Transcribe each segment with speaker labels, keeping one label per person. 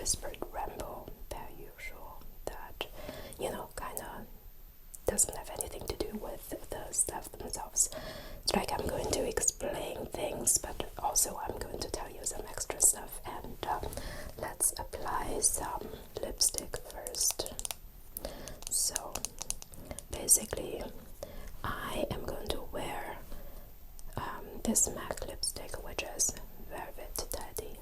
Speaker 1: whispered ramble per usual that, kind of doesn't have anything to do with the stuff themselves. It's like I'm going to explain things, but also I'm going to tell you some extra stuff. And let's apply some lipstick first. So basically, I am going to wear this MAC lipstick, which is Velvet Teddy.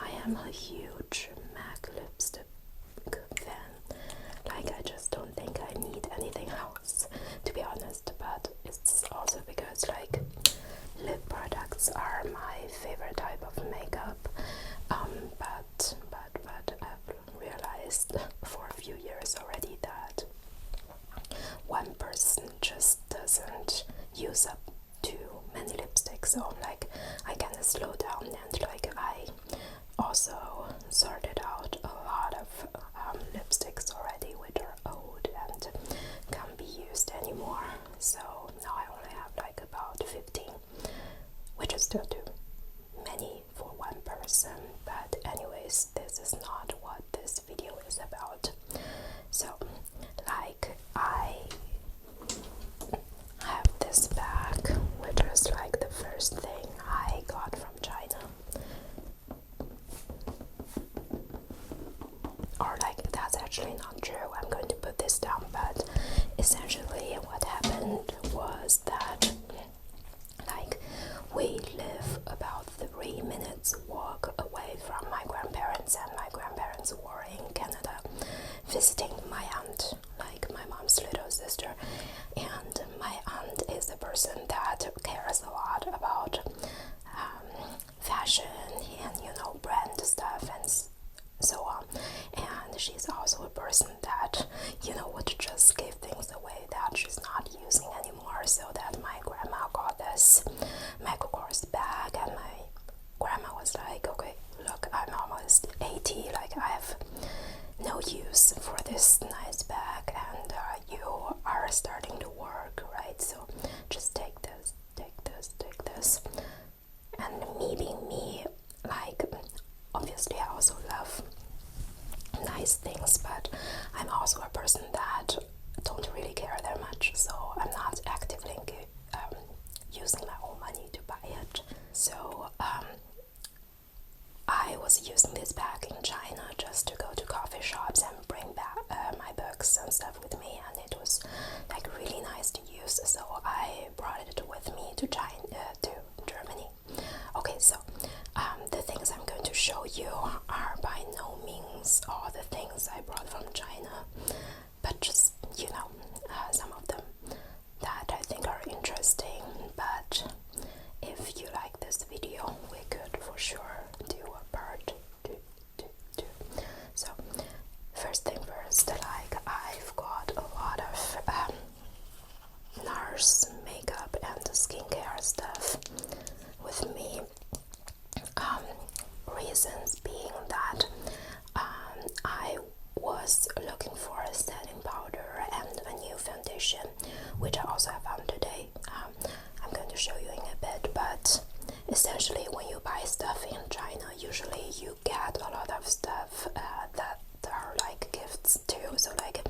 Speaker 1: I am a huge MAC lipstick fan. Like, I just don't think I need anything else, to be honest. But it's also because, like, lip products are my favorite type of makeup. But I've realized for a few years already that one person just doesn't use up too many lipsticks. So like, I kind of slow down, and like, I also sorted out a lot of lipsticks already which are old and can't be used anymore. So now I only have like about 15, which is still too many for one person. But anyways, this is not what this video is about. So like, I have this bag, which is like the first thing I got from China. Or like, that's actually not true. I'm going to put this down, but essentially what happened was that, like, we live about 3 minutes walk away from my grandparents, and my grandparents were in Canada visiting my aunt, like my mom's little sister. And my aunt is the person that cares a lot about fashion and brand stuff and so on. And she's also a person that would just give things away that she's not using anymore. So that my grandma got this Michael Kors bag, and my grandma was like, okay, look, I'm almost 80, like, I have no use for this nice bag, and you are starting to work, right? So just take this. And me being me, like, obviously I also love nice things, but I'm also a person that don't really care that much, so I'm not actively using my own money to buy it. So I was using this bag in China just to go to coffee shops and bring back my books and stuff with me, and it was like really nice to use, so I brought it with me to Germany. Okay, so the things I'm going to show you are by no means all the things I brought from China, but just some of them that I think are interesting. But if you like this video, we could for sure do a part 2. So first thing first, like, I've got a lot of Nars makeup and skincare stuff with me. Reasons being that I was looking for a setting powder and a new foundation, which I also have on today. I'm going to show you in a bit, but essentially when you buy stuff in China, usually you get a lot of stuff that are like gifts too. So like,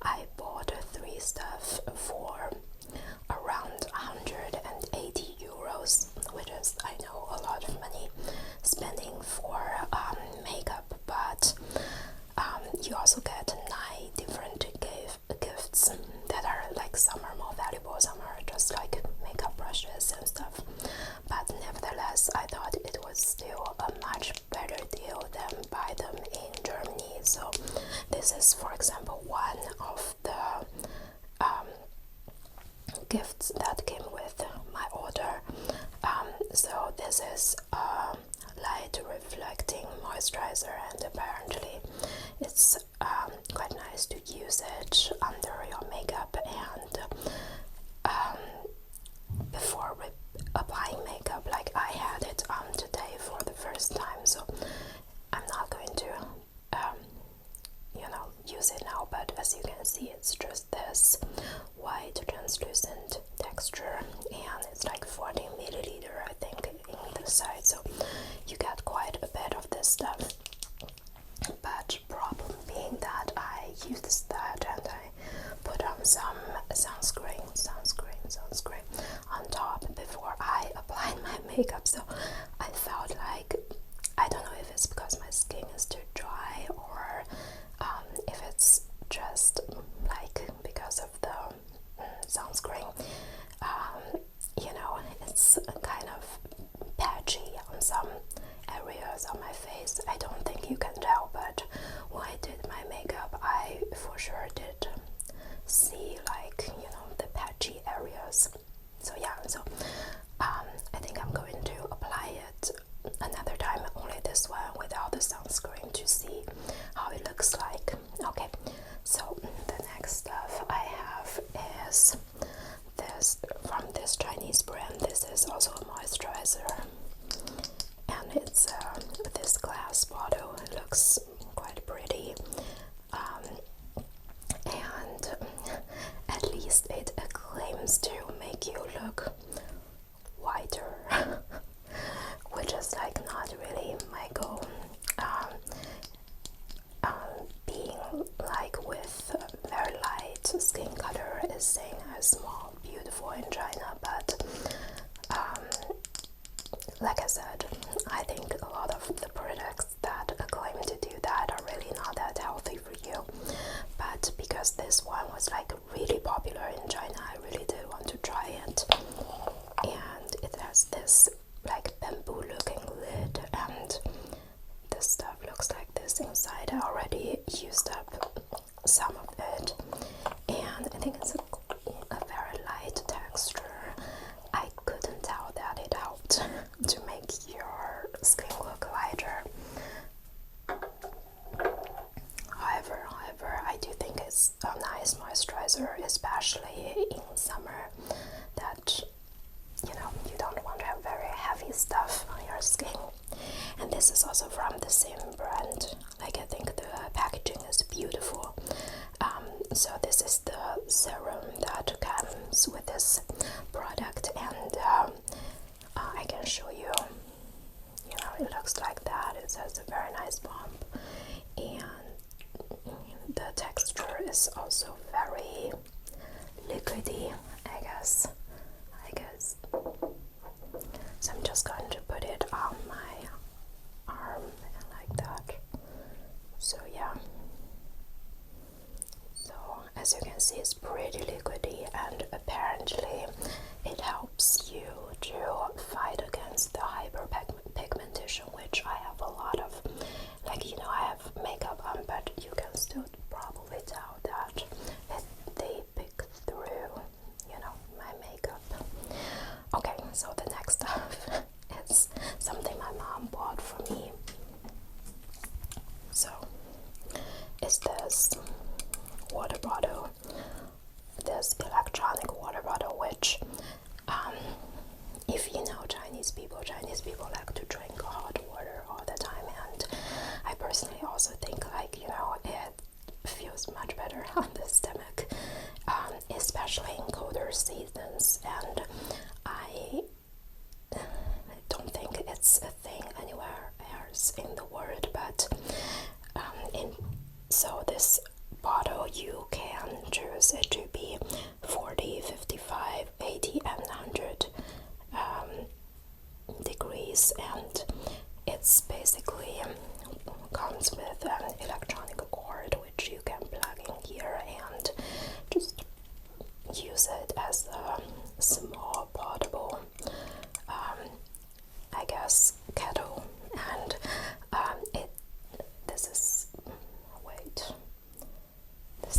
Speaker 1: I bought 3 stuff for around 180 euros, which is, I know, a lot of money spending for makeup, but you also get 9 different gifts that are like, some are more valuable, some are just like makeup brushes and stuff. But nevertheless, I thought it was still a much better deal than buy them in Germany. So this is, for example, one of the gifts that came with my order. So this is a light reflecting moisturizer, and apparently it's quite nice to use it under your makeup and before applying makeup. Like, I had it on today for the first time, so I'm not going to use it now, but as you can see, it's just this white translucent texture, and it's like 14 milliliter, I think, in the size, so you get quite a bit of this stuff. But problem being that I used that and I put on some sunscreen on top before I applied my makeup, so I felt like, I don't know if it's because my skin is too dry or if it's just like because of the sunscreen. You know, it's kind of patchy on some areas on my face. I don't think you can tell, but when I did my makeup, I for sure did see, like, you know, the patchy areas. So yeah, so I think I'm going to apply it another time, only this one without the sunscreen, to see how it looks like. Okay, so the next stuff I have is this from this Chinese brand. This is also a moisturizer, and it's this glass bottle. It looks quite pretty, and at least it claims to make you look whiter, which is like not really my goal. Being like with very light skin color is seen as more beautiful in China, but like I said, I think a lot of the products that claim to do that are really not that healthy for you. But because this one was like really popular in China, I really did want to try it. And it has this like bamboo looking lid, and this stuff looks like this inside. I already used up some of it, and I think it's a very light texture. I couldn't tell that it helped to make your skin look lighter. However, I do think it's a nice moisturizer, especially in summer, that, you know, you don't want to have very heavy stuff on your skin. And this is also from the same brand. Like, I think the packaging is beautiful. So this is the serum that comes with this product, and I can show you. You know, it looks like that. It has a very nice bump, and the texture is also very liquidy, I guess. So I'm just going to put it on my arm like that. So yeah. So as you can see, it's pretty liquidy, and apparently it helps you to fight against the hyperpigmentation, which I have a lot of. Like, you know, I have makeup on, but you can still probably tell that they pick through, you know, my makeup. Okay, so the next stuff is something my mom bought for me. So it's this water bottle, this electronic water bottle, which if you know Chinese people like to drink hot water all the time, and I personally also think, like, you know, it feels much better on the stomach, especially in colder seasons. And I don't think it's a thing anywhere else in the world, but so this bottle, you can choose it to be 40, 55, 80 and 100 degrees, and it's basically comes with an electronic cord which you can plug in here and just use it as a small portable I guess kettle. And this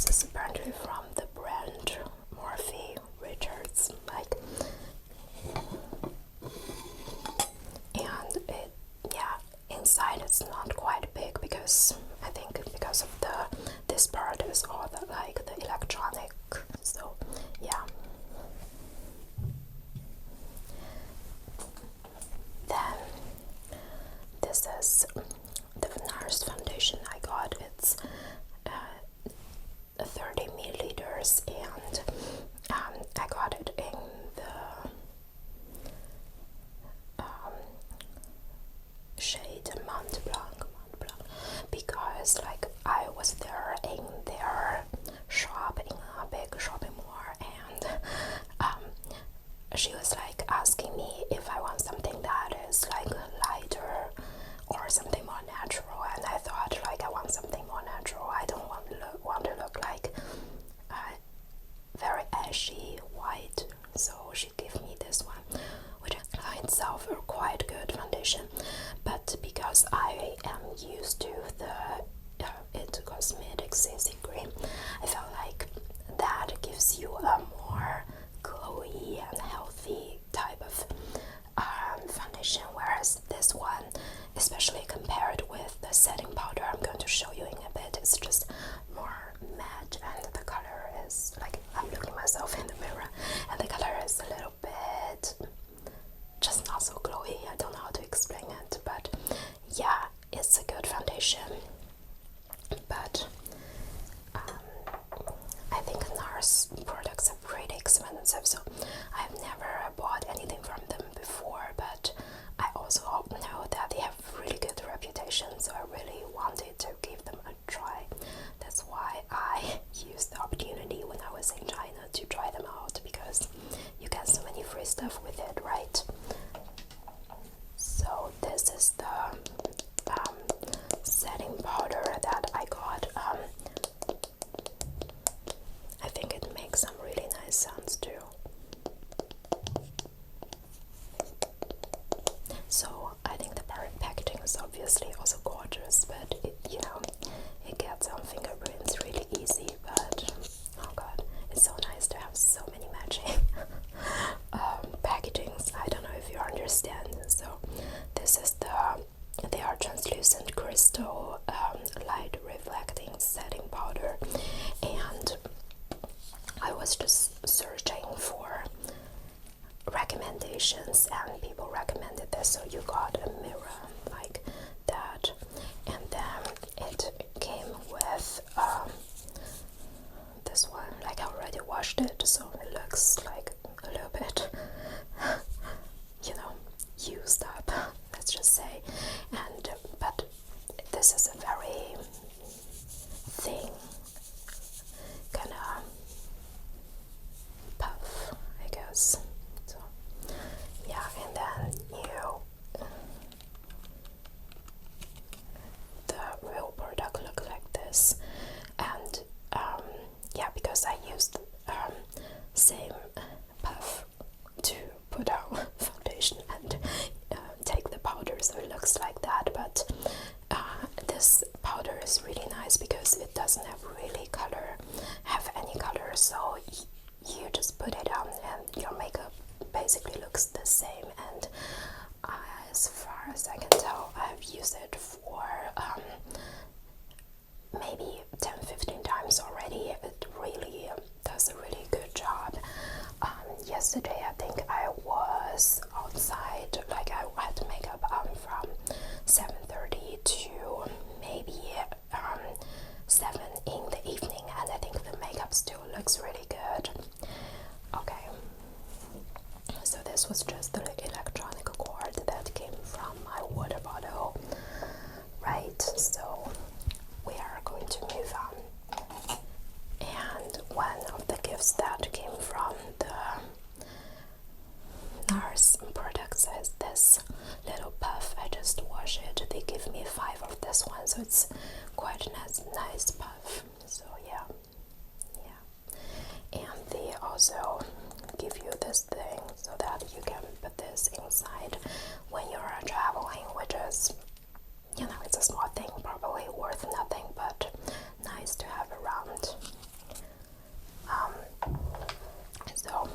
Speaker 1: is apparently from the brand Morphe Richards, like, and inside it's not quite big, because I think washed it, so it looks like a little bit, used up, let's just say. And but this is a very thin kind of puff, I guess. So yeah, and then the real product look like this. And yeah, because I used same puff to put on foundation and take the powder, so it looks like that. But this powder is really nice because it doesn't have any color, so you just put it on and your makeup basically looks the same. And as far as I can tell, I've used it for maybe 10-15 times already. It really does a really good job. Yesterday I think I was outside, like I had makeup on from 7:30 to maybe 7 in the evening, and I think the makeup still looks really good. Okay, so this was just the electronic cord that came from my water bottle, right? So we are going to move on. And one of the gifts that came from the Nars products is this little puff. I just wash it. They give me 5 of this one, so it's quite a nice puff. So yeah. And they also give you this thing so that you can put this inside when you're traveling, which is, it's a small thing, probably worth nothing, but nice to have around. So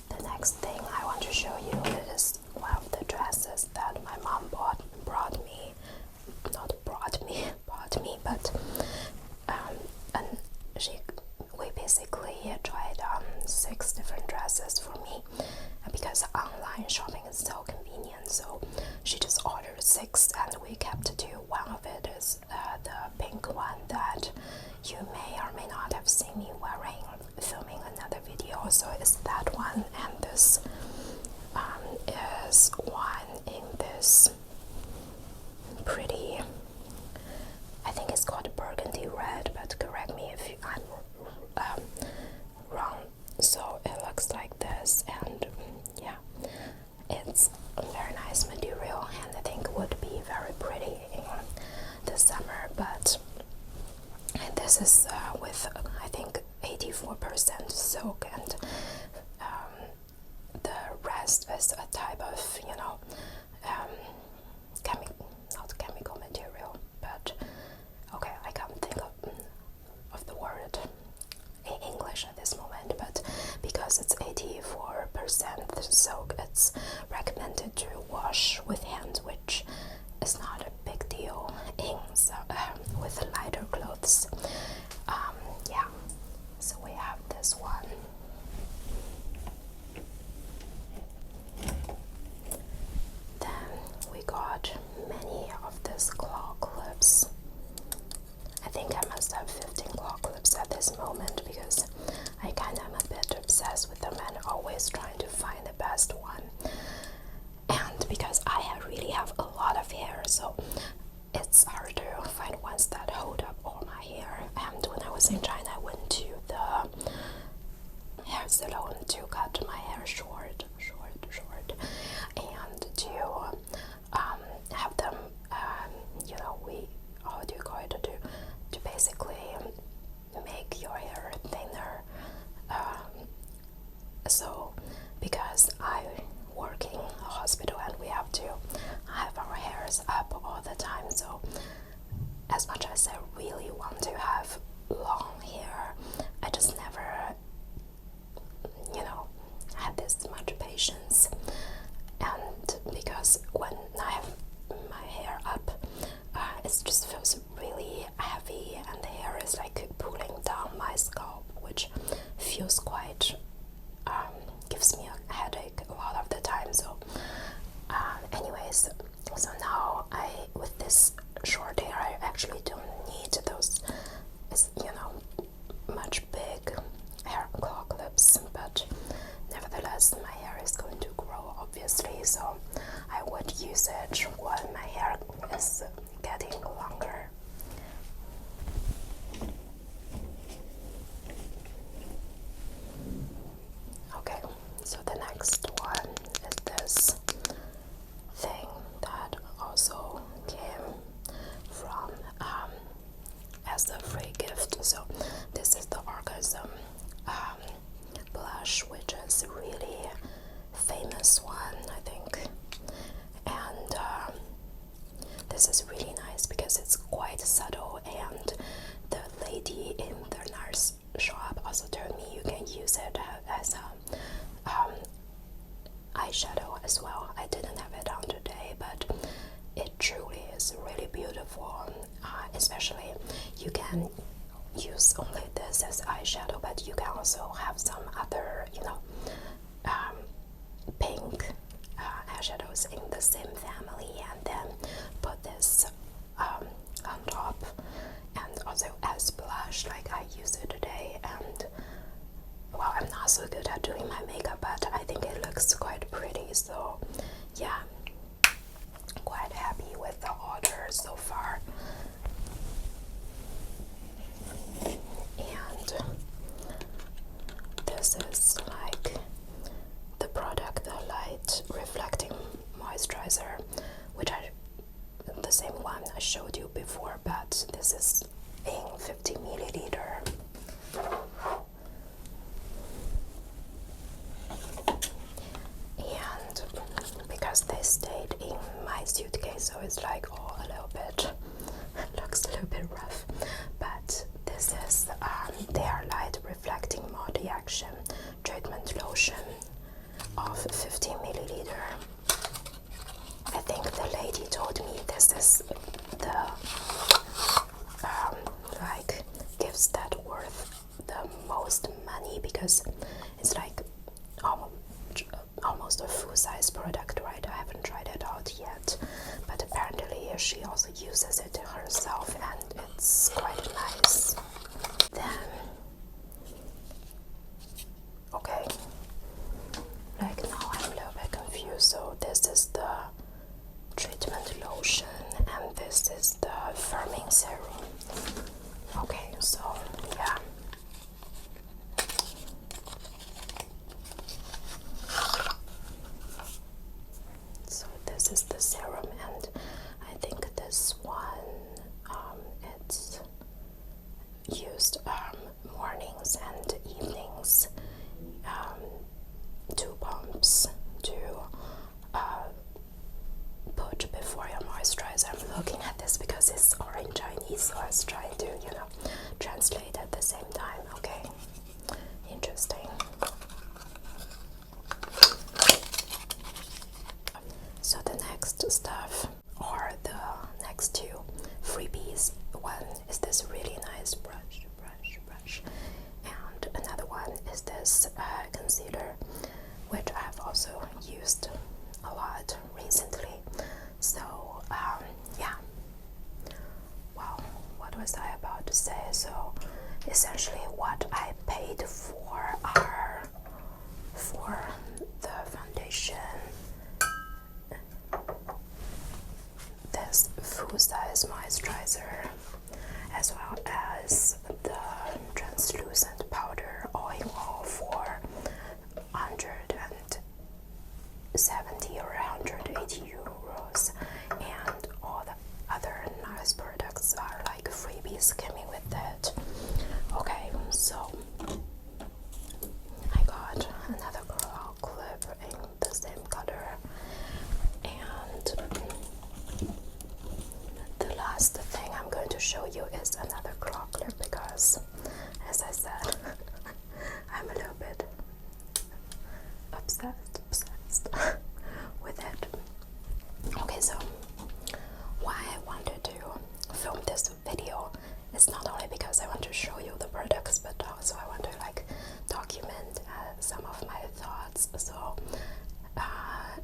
Speaker 1: the next thing I want to show you is one of the dresses that my mom bought me, but and we basically tried 6 different dresses for me, because online shopping is so convenient. So she just ordered 6 and we kept 2. One of it is the pink one that you may or may not have seen me wearing filming another video, so it's that one. And this is one in this pretty, I think it's called burgundy red, but correct me if I'm wrong. So it looks like this, and yeah, it's a very nice material, and I think would be very pretty in the summer. But this is with I think 84% silk, and the rest is a type of not chemical material, but okay, I can't think of the word in English at this moment. But because it's 84% silk, it's recommended to wash with hand, which is not a big deal with lighter clothes. Yeah, so we have this one. Then we got many of these claw clips. I think I must have 15 claw clips at this moment, because I kind of am a bit obsessed with them and always trying to find the best one. And because I really have a lot of hair, so it's hard to find ones that hold up all my hair. And when I was in China, I went to the hair salon to cut my hair short, and to have them, how do you call it, to basically make your hair thinner. So because I work in a hospital and we have to have our hairs up all the time, so as much as I really want to have long hair, I just never had this much patience. And because when I have my hair up, it just feels really heavy, and the hair is like pulling down my scalp, which feels quite gives me a headache a lot of the time. So anyways, so now with this short hair, I actually don't need those much big hair so I would use it when my hair is getting longer. Okay, so the next one is this thing that also came from as a free gift. So this is the Orgasm blush, which is a really famous one, I think. And this is really nice because it's quite subtle, and the lady in the Nars shop also told me you can use it as a eyeshadow as well. I didn't have it on today, but it truly is really beautiful. Especially you can use only this as eyeshadow, but you can also have some other, pink eyeshadows in the same family, and then put this on top, and also as blush like I use it today. And well, I'm not so good at doing my makeup, but I think it looks quite pretty, so yeah, quite happy with the order so far. And this is like the product, the light reflecting moisturizer, which the same one I showed you before, but this is in 50 milliliter. And because they stayed in my suitcase, so it's like a little bit looks a little bit rough, but this is their light reflecting multi-action treatment lotion of 15 milliliter. I think the lady told me this is the like gifts that worth the most money, because it's like almost a full-size product, right? I haven't tried it out yet, but apparently she also uses it herself, and it's quite nice. Then, okay, like now I'm a little bit confused. So this is the treatment lotion, and this is the firming serum. Okay, so yeah. So this is the serum, and I think this one it's used mornings and evenings, 2 pumps to put before your moisturizer. I'm looking at this because it's all in Chinese, so I was trying to translate at the same time. Okay, interesting. So the next stuff, or the next 2 freebies, one is this really nice brush, and another one is this concealer, which I've also used a lot recently. So yeah, well, what was I about to say? So essentially what I paid for the foundation, this full-size moisturizer, as well as the translucent powder, all in all for 170 or 180 euros, and all the other Nars products are like freebies coming with it. Okay, so I got another claw clip in the same color, and the last thing I'm going to show you is another claw clip, because as I said I'm a little bit obsessed with it. Okay, so why I wanted to film this video is not only because I want to show you the products, but also I want to document some of my thoughts. So I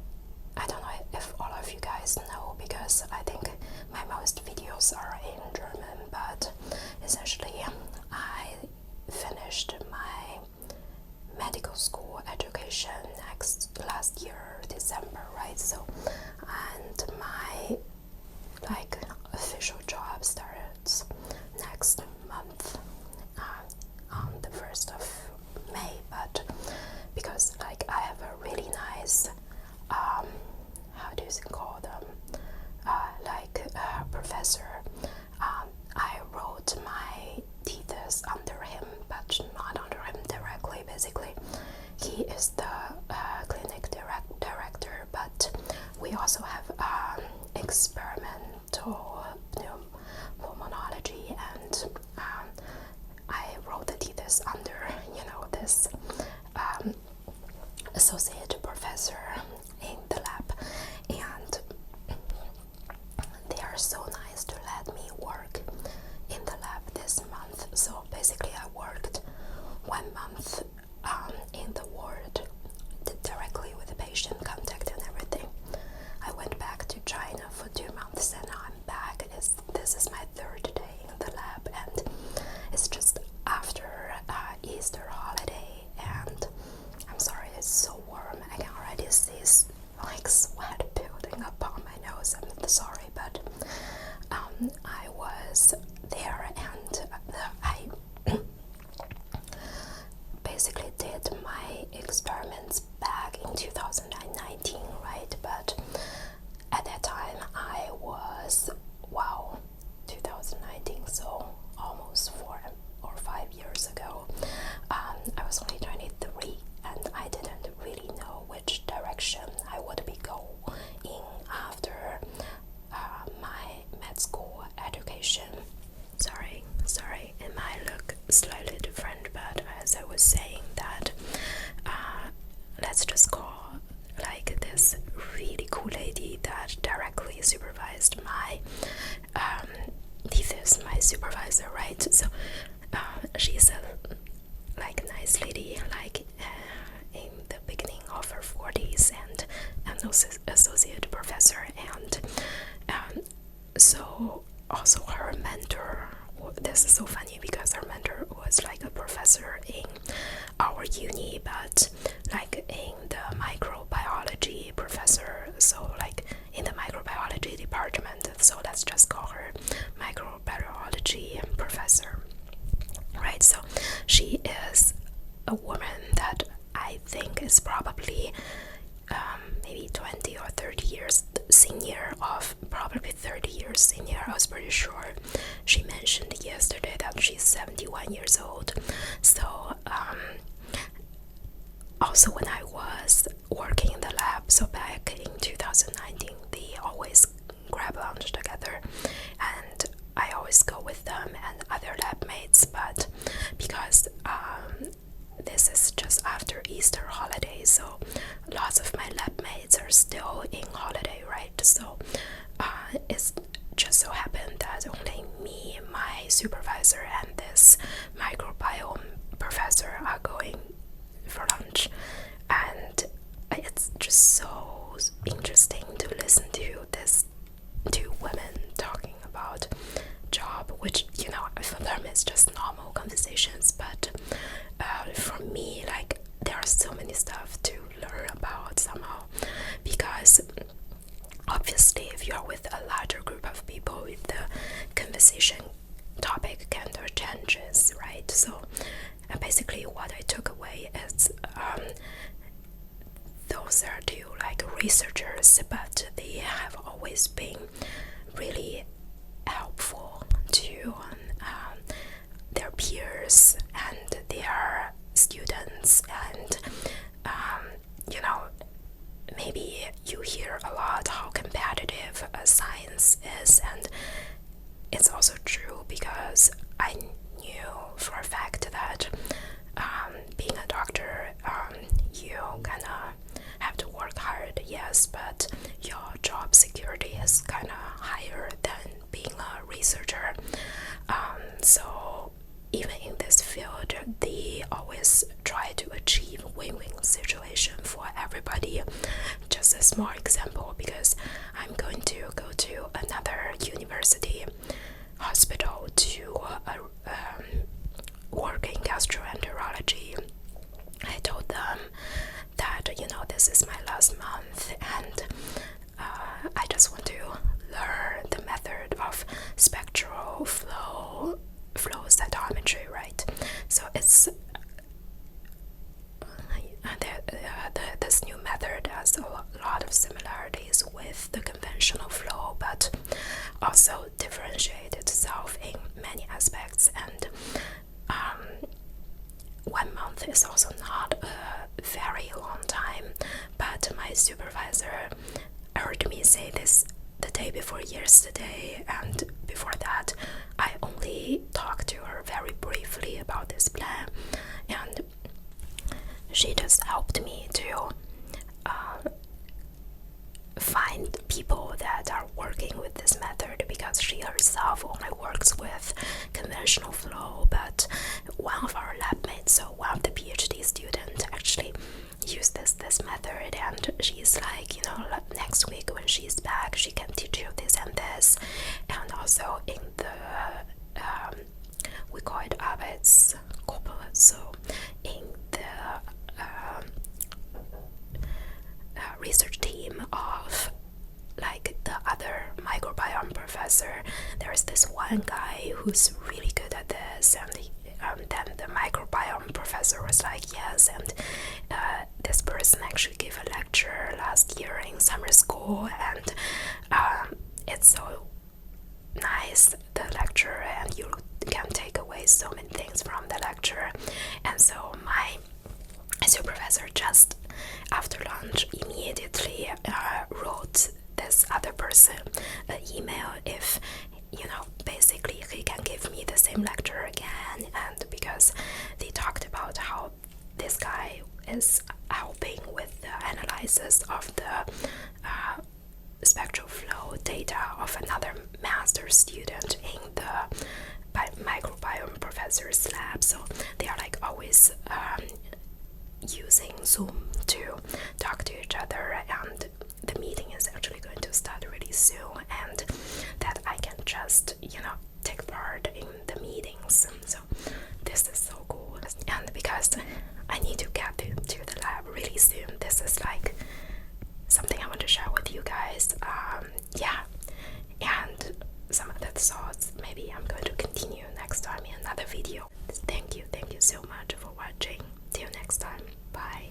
Speaker 1: don't know if all of you guys know, because I think my most videos are in German, but essentially I finished my medical school education next last year December, right? So, and my like official job starts next month on the 1st of May. But because like I have a really nice how do you call them, professor, I wrote my thesis under him, but not under him directly. Basically, he is the clinic director, but we also have experimental pulmonology, and I wrote the thesis under this associate professor in the lab, and they are so nice to let me work in the lab this month. So basically I worked 1 month in the ward directly with the patient, contact and everything. I went back to China for 2 months, and now I'm back. This is my 3rd day in the lab, and it's just after Easter holiday, and I'm sorry, it's so warm. I can already see like sweat building up on my nose. I'm sorry, but I was there, and I basically did my experiments back in 2019, right? But at that time I was 2019, so almost 4 or 5 years ago. I was only 23, and I didn't really know which direction I would be going after my med school education. Sorry, it might look slightly different, but as I was saying that, let's just call like this really cool lady that directly supervised my thesis, my supervisor, right? So she's a like nice lady, like in the beginning of her 40s, and an associate professor, and so also her mentor. This is so funny because her mentor was like a professor in our uni, but like in the microbiology professor, so like in the microbiology department, so let's just call her microbiology professor, right? So she is a woman that I think is probably maybe 20 or 30 years senior, probably 30 years senior. I was pretty sure. She mentioned yesterday that she's 71 years old. So also when I was working in the lab, so back in 2019, they always grab lunch together, and I always go with them and other lab mates, but because this is just after Easter holiday, so lots of my lab mates are still in holiday, right? So it's just so happened that only me, my supervisor, and this microbiome professor are going for lunch, and it's just so interesting to listen to this two women talking about job, which for them is just normal conversations, but for me, like, there are so many stuff to learn about somehow, because obviously if you're with a larger group of people, the conversation topic kind of changes, right? So basically what I took away is those are two like researchers, but they have always been really helpful to their peers and their students, and maybe you hear a lot how competitive science is, and it's also true because I knew for a fact that being a doctor, you kinda have to work hard, yes, but your job security is kinda higher than being a researcher. So even in this field, they always try to achieve win-win situation for everybody. Just a small example, because I'm going to go to another university hospital to work in gastroenterology. I told them that this is my projects, and 1 month is also not a very long time. But my supervisor heard me say this the day before yesterday, and before that I only talked to her very briefly about this plan, and she just helped me to find people that are working with this method, because she herself only works with conventional flow. But one of our lab mates, so one of the PhD students, actually used this method, and she's like, you know, next week when she's back, she can teach you this and this. And also in the we call it Arbeitskoppel, so in the research team of like the other microbiome professor, there's this one guy who's really good at this, and then the microbiome professor was like, yes, and this person actually gave a lecture last year in summer school, and it's so nice, the lecture, and you can take away so many things from the lecture. And so my supervisor just after lunch immediately wrote this other person an email if, you know, basically he can give me the same lecture again. And because they talked about how this guy is helping with the analysis of the spectral flow data of another master student in the microbiome professor's lab, so they are like always using Zoom to talk to each other, and the meeting is actually going to start really soon, and that I can just, you know, take part in the meetings. So this is so cool, and because I need to get to the lab really soon, this is like something I want to share with you guys. Yeah, and some of the thoughts maybe I'm going to continue next time in another video. Thank you so much for watching. Till next time, bye.